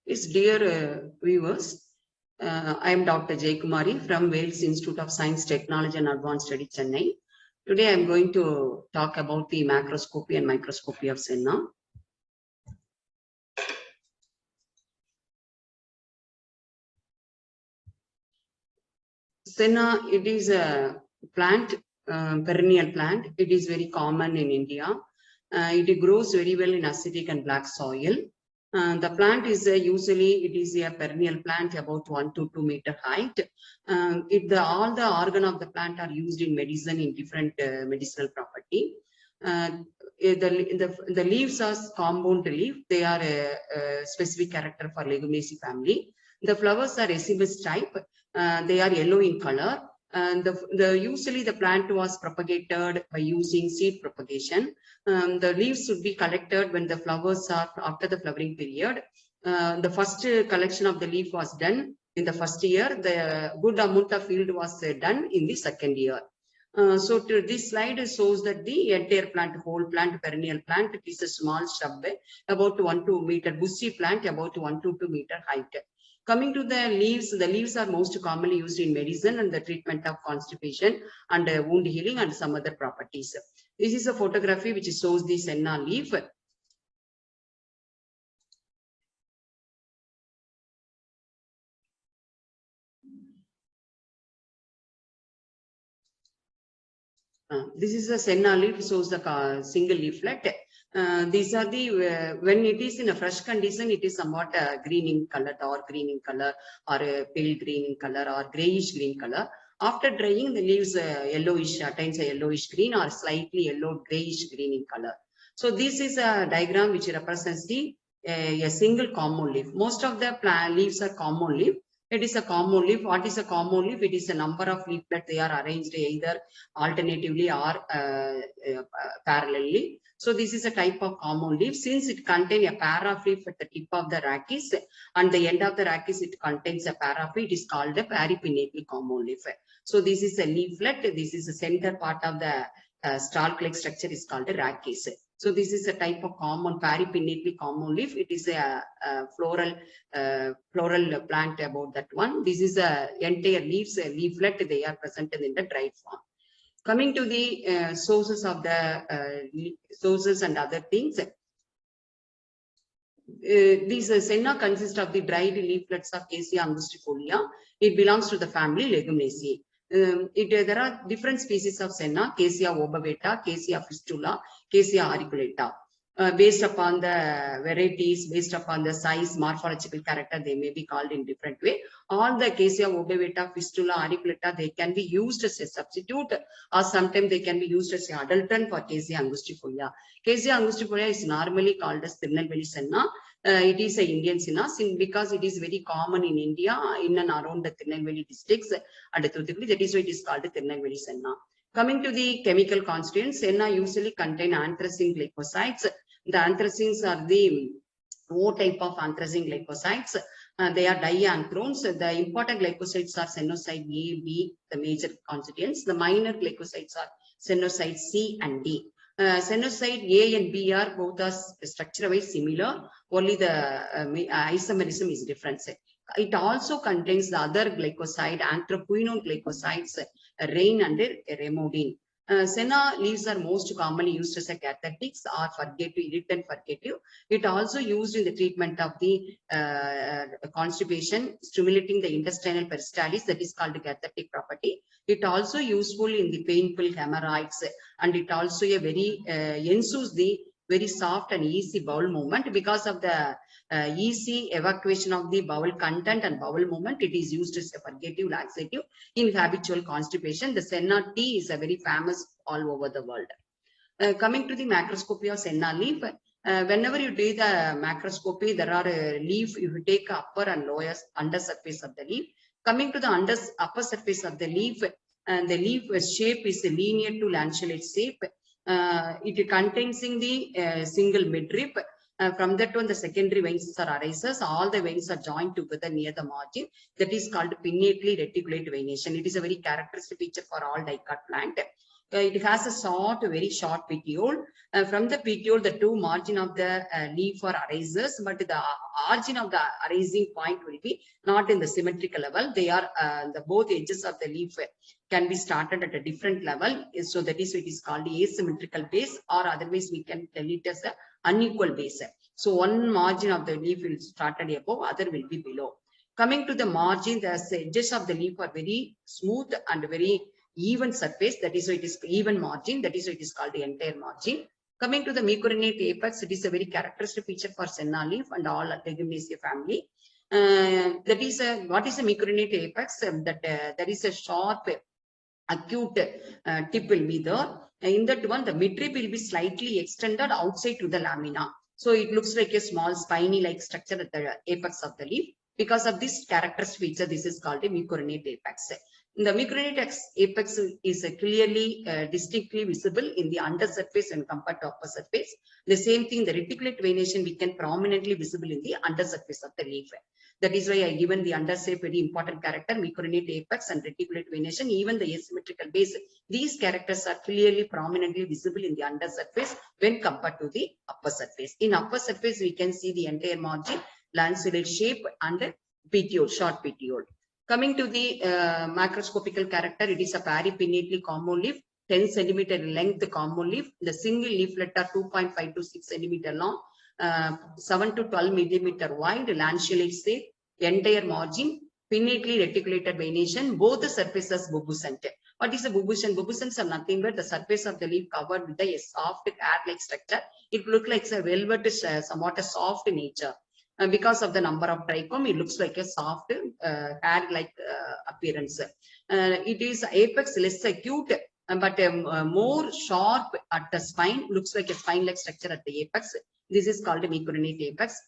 Yes, dear viewers, I am Dr. Jay Kumari from Wales Institute of Science, Technology and Advanced Study, Chennai. Today I am going to talk about the macroscopy and microscopy of Senna. Senna, it is a plant, perennial plant. It is very common in India. It grows very well in acidic and black soil. The plant is usually it is a perennial plant about 1 to 2 meter height. All the organ of the plant are used in medicine in different medicinal property. The leaves are compound leaf. They are a specific character for Leguminaceae family. The flowers are racemose type. They are yellow in color. And usually the plant was propagated by using seed propagation. The leaves should be collected when the flowers are after the flowering period. The first collection of the leaf was done in the first year. The good amount of field was done in the second year. So this slide shows that the entire plant, whole plant, perennial plant, it is a small shrub, about 1 to 2 meter, bushy plant, about 1 to 2 meter height. Coming to the leaves are most commonly used in medicine and the treatment of constipation and wound healing and some other properties. This is a photography which shows the senna leaf. This is a senna leaf, shows the single leaflet. These are the, when it is in a fresh condition, it is somewhat green in color, dark green in color, or a pale green in color, or grayish green color. After drying, the leaves yellowish, attains a yellowish green or slightly yellow grayish green in color. So this is a diagram which represents the a single common leaf. Most of the plant leaves are common leaf. It is a common leaf. What is a common leaf? It is a number of leaflets. They are arranged either alternatively or parallelly. So this is a type of common leaf. Since it contains a pair of leaf at the tip of the rachis and the end of the rachis, it contains a pair of it is called a peripinnatle common leaf. So this is a leaflet. This is the center part of the stalk-like structure is called a rachis. So this is a type of common peripinnatle common leaf. It is a floral plant about that one. This is a entire leaves, leaflet. They are presented in the dried form. Coming to the sources of the sources and other things. These senna consist of the dried leaflets of Cassia angustifolia. It belongs to the family Leguminaceae. There are different species of senna: Cassia obovata, Cassia fistula, Cassia auriculata. Based upon the varieties, based upon the size, morphological character, they may be called in different way. All the Cassia obovata, fistula, auriculata, they can be used as a substitute, or sometimes they can be used as an adulterant for Cassia angustifolia. Cassia angustifolia is normally called as Tirunelveli senna. It is an Indian senna because it is very common in India, in and around the Tirunelveli districts and Thoothukudi. That is why it is called Tirunelveli senna. Coming to the chemical constituents, senna usually contain anthracene glycosides. The anthracines are the O type of anthracene glycosides. They are dianthrones. The important glycosides are senoside A, B, the major constituents. The minor glycosides are senoside C and D. Senoside A and B are both are structure-wise similar, only the isomerism is different. It also contains the other glycoside, anthraquinone glycosides, rein and remodine. Senna leaves are most commonly used as a cathartics or purgative, irritant purgative. It also used in the treatment of the constipation, stimulating the intestinal peristalsis, that is called cathartic property. It also useful in the painful hemorrhoids, and it also a very ensures the very soft and easy bowel movement because of the easy evacuation of the bowel content and bowel movement. It is used as a purgative, laxative in habitual constipation. The senna tea is a very famous all over the world. Coming to the macroscopy of senna leaf, whenever you do the macroscopy, there are a leaf. If you take upper and lower under surface of the leaf, coming to the upper surface of the leaf, and the leaf shape is linear to lanceolate shape. It contains in the single midrib. From that one, the secondary veins are arises. All the veins are joined together near the margin. That is called pinnately reticulate venation. It is a very characteristic feature for all dicot plant. It has a short, very short petiole. From the petiole, the two margin of the leaf are arises, but the origin of the arising point will be not in the symmetrical level. They are the both edges of the leaf can be started at a different level. So that is it is called the asymmetrical base, or otherwise we can tell it as a unequal base. So one margin of the leaf will started above, other will be below. Coming to the margin, the edges of the leaf are very smooth and very even surface. That is why it is even margin. That is why it is called the entire margin. Coming to the micronate apex, it is a very characteristic feature for senna leaf and all Leguminaceae family. That is what is a micronate apex? There is a sharp acute tip will be there. In that one, the midrib will be slightly extended outside to the lamina. So it looks like a small spiny like structure at the apex of the leaf. Because of this characteristic feature, this is called a micronate apex. The micronate apex is clearly, distinctly visible in the undersurface when compared to upper surface. The same thing, the reticulate venation, we can prominently visible in the undersurface of the leaf. That is why I given the undersurface very important character, micronate apex and reticulate venation, even the asymmetrical base. These characters are clearly prominently visible in the undersurface when compared to the upper surface. In upper surface, we can see the entire margin, lanceolate shape and petiole, short petiole. Coming to the macroscopical character, it is a peripinnately common leaf, 10 centimeter length common leaf. The single leaflet are 2.5 to 6 centimeter long, 7 to 12 millimeter wide, lanceolate shape, entire margin, pinnately reticulated venation, both the surfaces pubescent. What is a pubescent? Pubescents are nothing but the surface of the leaf covered with a soft hair-like structure. It looks like a velvet, somewhat a soft nature. Because of the number of trichome, it looks like a soft hair-like appearance. It is apex less acute, but more sharp at the spine, looks like a spine-like structure at the apex. This is called a micronate apex.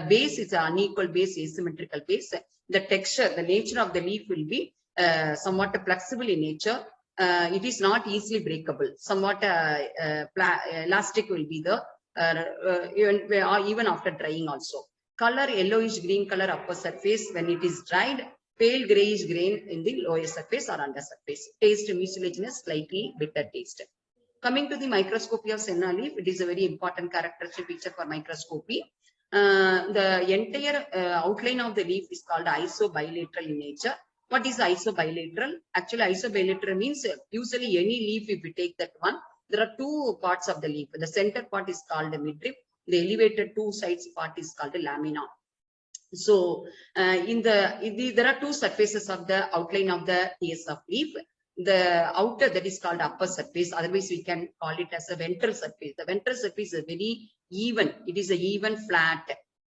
Base is an unequal base, asymmetrical base. The texture, the nature of the leaf will be somewhat flexible in nature. It is not easily breakable. Somewhat elastic will be the even after drying also. Color yellowish green color upper surface when it is dried, pale grayish green in the lower surface or under surface. Taste mucilaginous, slightly bitter taste. Coming to the microscopy of senna leaf, it is a very important characteristic feature for microscopy. The entire outline of the leaf is called isobilateral in nature. What is isobilateral? Actually, isobilateral means usually any leaf, if we take that one, there are two parts of the leaf. The center part is called the midrib. The elevated two sides part is called the lamina. So there are two surfaces of the outline of the TS of leaf. The outer, that is called upper surface, otherwise we can call it as a ventral surface. The ventral surface is very even, it is a even flat.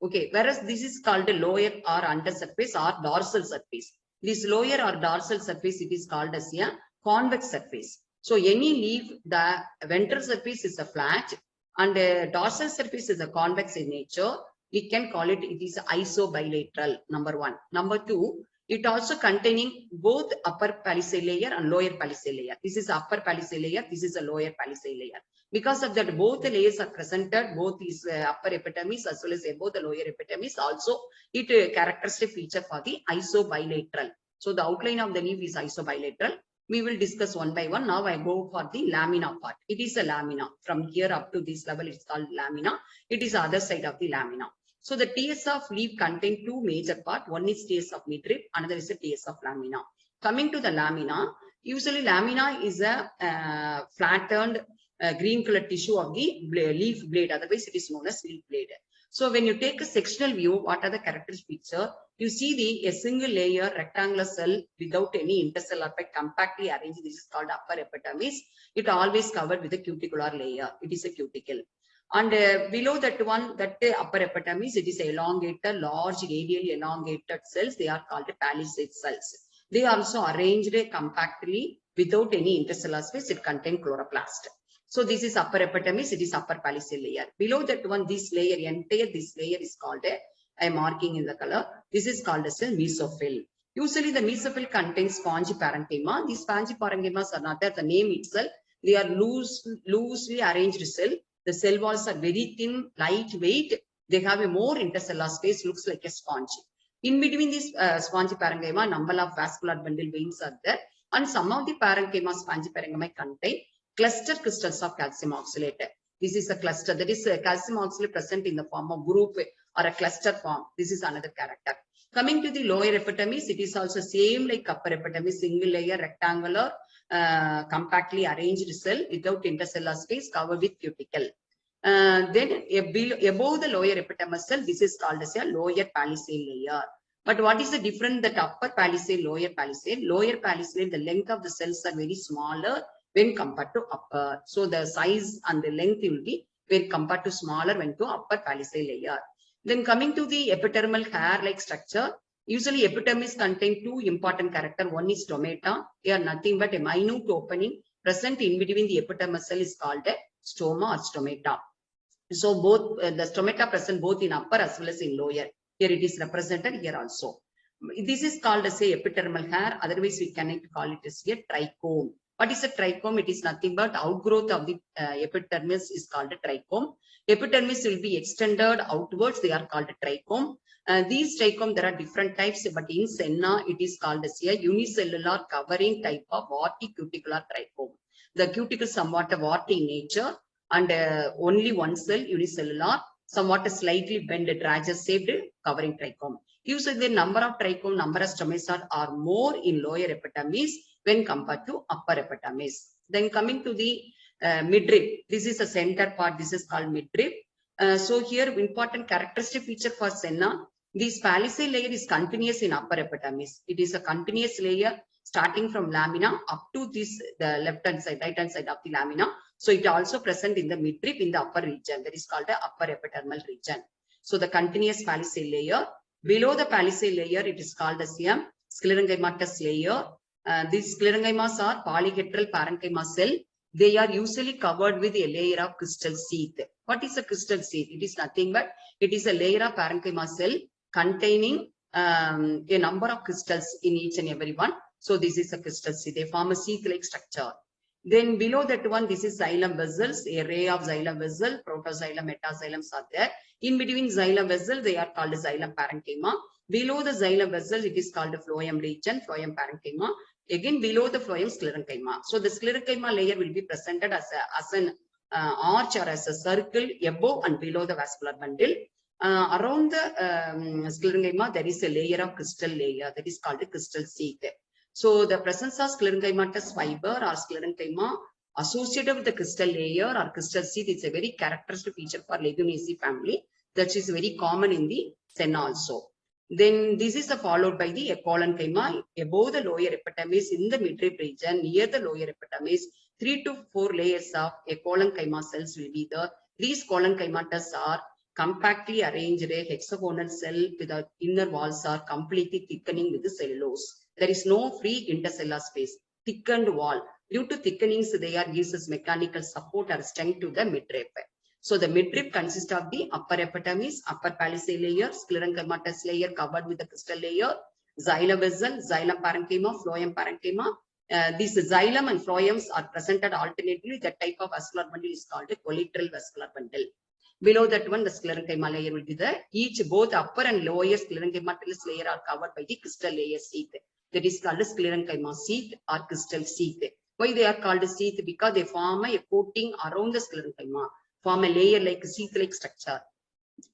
Okay, whereas this is called a lower or under surface or dorsal surface. This lower or dorsal surface, it is called as a convex surface. So any leaf, the ventral surface is a flat and dorsal surface is a convex in nature. We can call it, it is isobilateral, number one. Number two, it also containing both upper palisade layer and lower palisade layer. This is upper palisade layer, this is a lower palisade layer. Because of that, both the layers are presented, both is upper epidermis as well as above the lower epidermis. Also, it characteristic feature for the isobilateral. So the outline of the leaf is isobilateral. We will discuss one by one. Now I go for the lamina part. It is a lamina. From here up to this level, it's called lamina. It is the other side of the lamina. So the TS of leaf contain two major parts. One is TS of midrib, another is the TS of lamina. Coming to the lamina, usually lamina is a flattened green colored tissue of the leaf blade. Otherwise, it is known as leaf blade. So when you take a sectional view, what are the characteristic features? You see a single layer rectangular cell without any intercellular effect compactly arranged. This is called upper epidermis. It always covered with a cuticular layer. It is a cuticle. And below that one, that upper epidermis, it is elongated, large radially elongated cells. They are called palisade cells. They are also arranged compactly without any intercellular space. It contains chloroplast. So this is upper epidermis. It is upper palisade layer. Below that one, this layer, entire this layer is called a marking in the color. This is called as a mesophyll. Usually the mesophyll contains spongy parenchyma. These spongy parenchymas are not there. The name itself, they are loosely arranged cell. The cell walls are very thin, lightweight. They have a more intercellular space, looks like a sponge. In between this spongy parenchyma, number of vascular bundle veins are there. And some of the parenchyma, spongiparenchyma contain cluster crystals of calcium oxalate. This is a cluster, that is calcium oxalate present in the form of group or a cluster form. This is another character. Coming to the lower epidermis, it is also same like upper epidermis, single layer, rectangular, compactly arranged cell without intercellular space covered with cuticle. Then above the lower epidermis cell, this is called as a lower palisade layer. But what is the difference that upper palisade, lower palisade? Lower palisade, the length of the cells are very smaller when compared to upper. So the size and the length will be very compared to smaller when to upper palisade layer. Then coming to the epidermal hair-like structure, usually epidermis contain two important characters. One is stomata. They are nothing but a minute opening present in between the epidermal cell is called a stoma or stomata. So both the stomata present both in upper as well as in lower. Here it is represented here also. This is called as a epidermal hair. Otherwise, we cannot call it as a trichome. What is a trichome? It is nothing but outgrowth of the epidermis is called a trichome. Epidermis will be extended outwards. They are called a trichome. These trichome, there are different types, but in Senna, it is called as a unicellular covering type of warty cuticular trichome. The cuticle somewhat warty in nature and only one cell, unicellular, somewhat slightly bent, tragus-shaped covering trichome. Usually the number of trichome, number of stomata are more in lower epidermis when compared to upper epidermis. Then coming to the midrib, this is the center part, this is called midrib. So here important characteristic feature for Senna, this palisade layer is continuous in upper epidermis. It is a continuous layer starting from lamina up to this the left hand side, right hand side of the lamina. So it also present in the midrib in the upper region, that is called the upper epidermal region. So the continuous palisade layer. Below the palisade layer, it is called as a sclerenchymatous layer. These sclerenchymas are polyhedral parenchyma cell. They are usually covered with a layer of crystal sheath. What is a crystal sheath? It is nothing but it is a layer of parenchyma cell containing a number of crystals in each and every one. So this is a crystal sheath. They form a sheath-like structure. Then below that one, this is xylem vessels, a ray of xylem vessel, protoxylem, metaxylems are there. In between xylem vessel, they are called xylem parenchyma. Below the xylem vessel, it is called the phloem region, phloem parenchyma. Again, below the phloem, sclerenchyma. So the sclerenchyma layer will be presented as an arch or as a circle above and below the vascular bundle. Around the sclerenchyma, there is a layer of crystal layer that is called the crystal sheath. So the presence of sclerenchymatous fiber or sclerenchyma associated with the crystal layer or crystal sheath is a very characteristic feature for Leguminaceae family that is very common in the Senna also. Then this is followed by the echolenchyma above the lower epidermis in the midrib region near the lower epidermis. 3 to 4 layers of echolenchyma cells will be there. These cholenchymatous are compactly arranged hexagonal cell with the inner walls are completely thickening with the cellulose. There is no free intercellular space. Thickened wall. Due to thickenings, they are gives us mechanical support or strength to the midrib. So the midrib consists of the upper epidermis, upper palisade layer, sclerenchymatous layer covered with the crystal layer, xylem vessel, xylem parenchyma, phloem parenchyma. These xylem and phloems are presented alternately. That type of vascular bundle is called a collateral vascular bundle. Below that one, the sclerenchyma layer will be there. Each both upper and lower sclerenchymatous layer are covered by the crystal layer sheath. That is called a sclerenchyma sheath or crystal sheath. Why they are called a sheath? Because they form a coating around the sclerenchyma, form a layer like a sheath-like structure.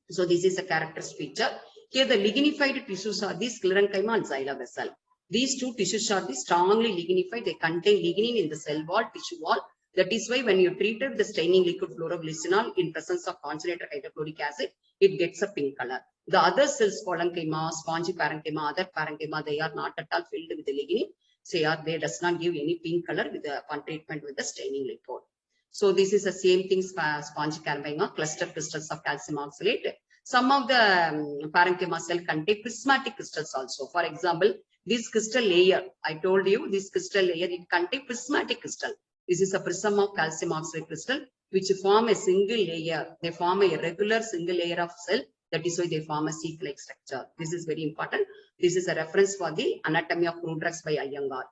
So this is a characteristic feature. Here the lignified tissues are the sclerenchyma and xylem vessel. These two tissues are the strongly lignified. They contain lignin in the cell wall, tissue wall. That is why when you treated the staining liquid fluoroglycinol in presence of concentrated hydrochloric acid, it gets a pink color. The other cells, cholenchyma, spongy parenchyma, other parenchyma, they are not at all filled with the lignin. So they does not give any pink color with the upon treatment with the staining liquid. So this is the same thing, spongy parenchyma, cluster crystals of calcium oxalate. Some of the parenchyma cell contain prismatic crystals also. For example, this crystal layer, I told you, this crystal layer, it contains prismatic crystal. This is a prism of calcium oxalate crystal, which form a single layer. They form a regular single layer of cell. That is why they form a sheath-like structure. This is very important. This is a reference for the anatomy of crude drugs by Iyengar.